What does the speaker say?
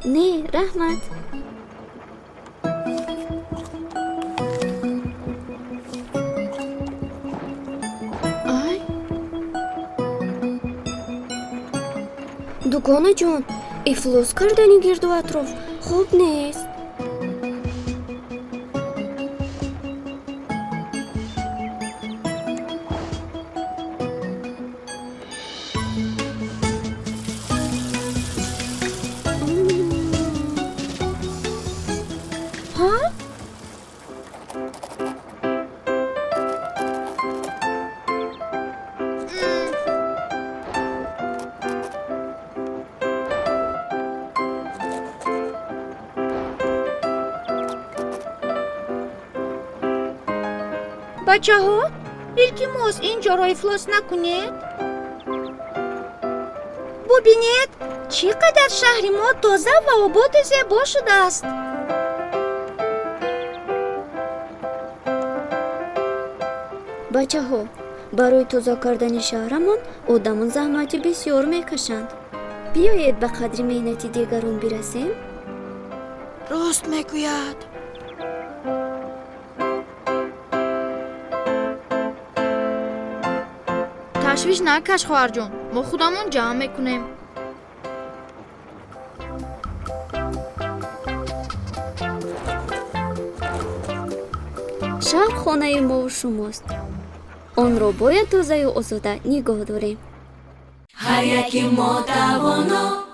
Ne, rahmat. Ay. Dugonajon, iflos kardani girdu atrof. Xo'p nest. Ha? بچه‌ها، التماس اینجا را افلاس نکنید. ببینید چقدر شهر ما تازه و آباد زیبا شده است. بچه‌ها، برای تازه کردن شهرمان آدمان زحمت بسیار میکشند. بیایید به قدر محنت دیگران برسیم. راست میگوید. تشویش نکش خواهر جون، ما خودمون جمع میکنیم. شهر خانه ما و شماست. آن را باید تازه و آزاده نگاه داریم. هر یکی ما توانا